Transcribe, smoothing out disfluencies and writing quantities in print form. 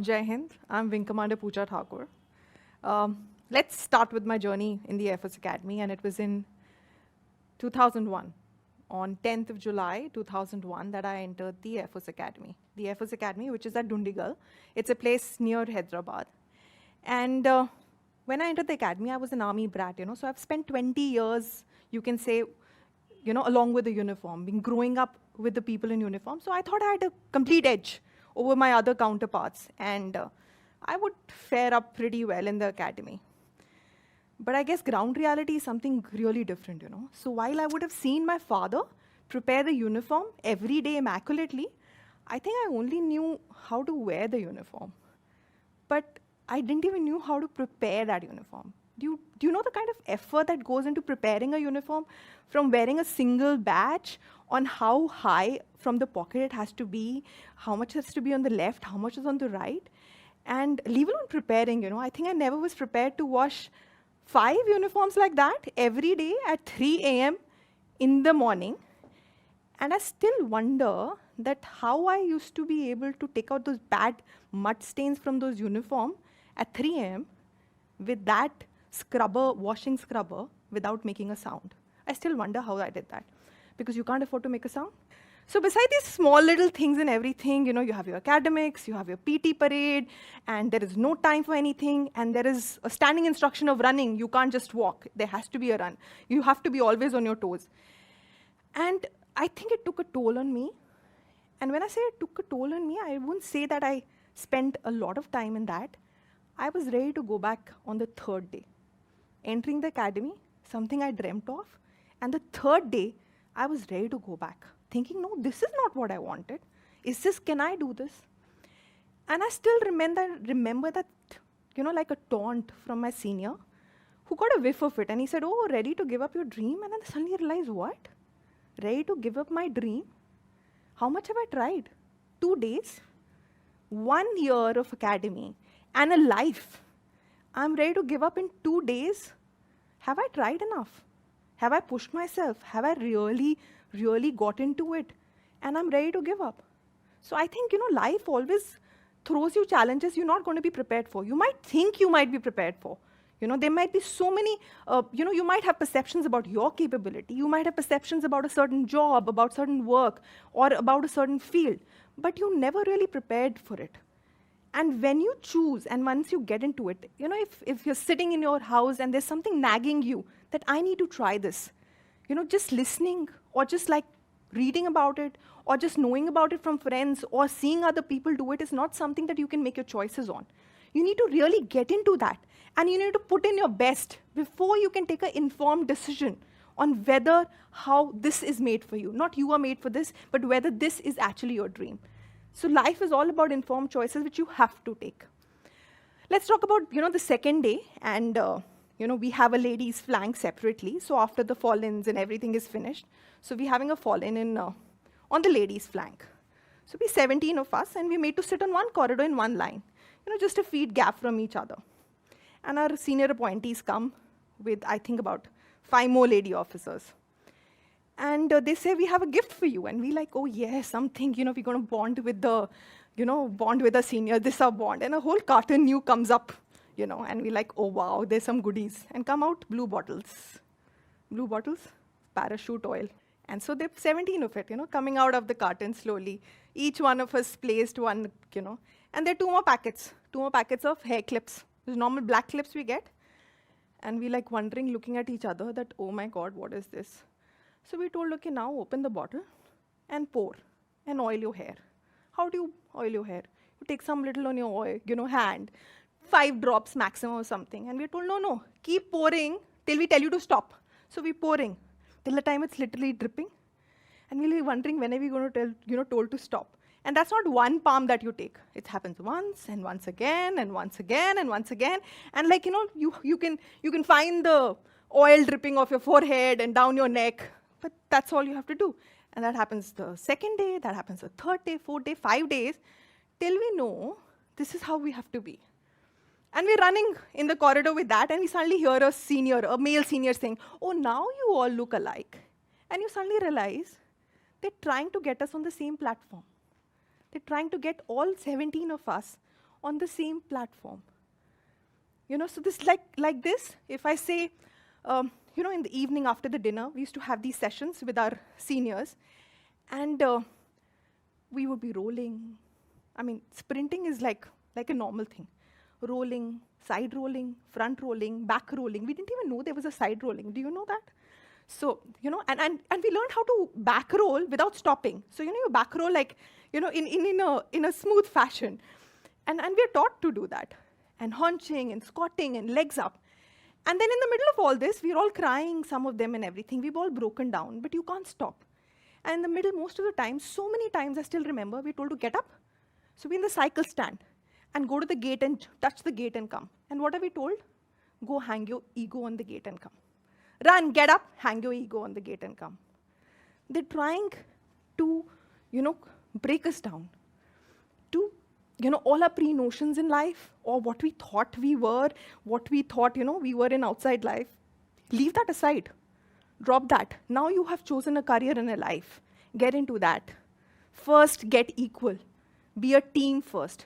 Jai Hind. I'm Wing Commander Pooja Thakur. Let's start with my journey in the Air Force Academy, and it was in 2001, on 10th of July 2001, that I entered the Air Force Academy. The Air Force Academy, which is at Dundigal. It's a place near Hyderabad. And when I entered the academy, I was an army brat, so I've spent 20 years, you can say, along with the uniform, been growing up with the people in uniform. So I thought I had a complete edge over my other counterparts, and I would fare up pretty well in the academy. But I guess ground reality is something really different, So while I would have seen my father prepare the uniform every day immaculately, I think I only knew how to wear the uniform. But I didn't even know how to prepare that uniform. Do you know the kind of effort that goes into preparing a uniform, from wearing a single badge, on how high from the pocket it has to be, how much has to be on the left, how much is on the right? And leave alone preparing, I think I never was prepared to wash 5 uniforms like that every day at 3 a.m. in the morning. And I still wonder that how I used to be able to take out those bad mud stains from those uniforms at 3 a.m. with that washing scrubber, without making a sound. I still wonder how I did that, because you can't afford to make a sound. So beside these small little things and everything, you have your academics, you have your PT parade, and there is no time for anything, and there is a standing instruction of running. You can't just walk. There has to be a run. You have to be always on your toes. And I think it took a toll on me. And when I say it took a toll on me, I wouldn't say that I spent a lot of time in that. I was ready to go back on the 3rd day. Entering the academy, something I dreamt of, and the 3rd day, I was ready to go back, thinking, no, this is not what I wanted. Can I do this? And I still remember that, like a taunt from my senior, who got a whiff of it, and he said, oh, ready to give up your dream? And then I suddenly realized, what? Ready to give up my dream? How much have I tried? 2 days? 1 year of academy and a life. I'm ready to give up in 2 days? Have I tried enough? Have I pushed myself? Have I really, really got into it? And I'm ready to give up. So I think, life always throws you challenges you're not going to be prepared for. You might think you might be prepared for. There might be so many, you might have perceptions about your capability. You might have perceptions about a certain job, about certain work, or about a certain field. But you never really prepared for it. And when you choose, and once you get into it, if you're sitting in your house and there's something nagging you that I need to try this, just listening, or just like reading about it, or just knowing about it from friends, or seeing other people do it, is not something that you can make your choices on. You need to really get into that, and you need to put in your best before you can take an informed decision on whether how this is made for you. Not you are made for this, but whether this is actually your dream. So life is all about informed choices, which you have to take. Let's talk about, the 2nd day, and we have a ladies' flank separately. So after the fall-ins and everything is finished, so we're having a fall-in on the ladies' flank. So we 17 of us, and we made to sit on one corridor in one line, just a feet gap from each other. And our senior appointees come with, I think, about 5 more lady officers. And they say, we have a gift for you. And we like, oh, yes, something, we're going to bond with the, bond with the senior. This is our bond. And a whole carton new comes up, and we like, oh, wow, there's some goodies. And come out blue bottles. Blue bottles, parachute oil. And so there's 17 of it, coming out of the carton slowly. Each one of us placed one, And there are 2 more packets of hair clips. There's normal black clips we get. And we like wondering, looking at each other, that, oh, my God, what is this? So we told, okay, now open the bottle and pour and oil your hair. How do you oil your hair? You take some little on your oil, hand, 5 drops maximum or something. And we told, no, keep pouring till we tell you to stop. So we're pouring till the time it's literally dripping. And we'll be wondering, when are we going to told to stop? And that's not one palm that you take. It happens once and once again and once again and once again. And like, you can find the oil dripping off your forehead and down your neck. But that's all you have to do. And that happens the 2nd day, that happens the 3rd day, 4th day, 5 days, till we know this is how we have to be. And we're running in the corridor with that, and we suddenly hear a male senior saying, oh, now you all look alike. And you suddenly realize they're trying to get us on the same platform. They're trying to get all 17 of us on the same platform. You know, so this like this, if I say, you know, in the evening after the dinner, we used to have these sessions with our seniors, and we would be rolling. I mean, sprinting is like a normal thing. Rolling, side rolling, front rolling, back rolling. We didn't even know there was a side rolling. Do you know that? So, you know, and we learned how to back roll without stopping. So, you know, you back roll like, you know, in a smooth fashion. And we're taught to do that. And haunching and squatting and legs up. And then in the middle of all this, we're all crying, some of them and everything. We've all broken down, but you can't stop. And in the middle, most of the time, so many times I still remember, we're told to get up. So we're in the cycle stand and go to the gate and touch the gate and come. And what are we told? Go hang your ego on the gate and come. Run, get up, hang your ego on the gate and come. They're trying to, you know, break us down to, you know, all our pre-notions in life, or what we thought we were, what we thought, you know, we were in outside life. Leave that aside. Drop that. Now you have chosen a career and a life. Get into that. First, get equal. Be a team first.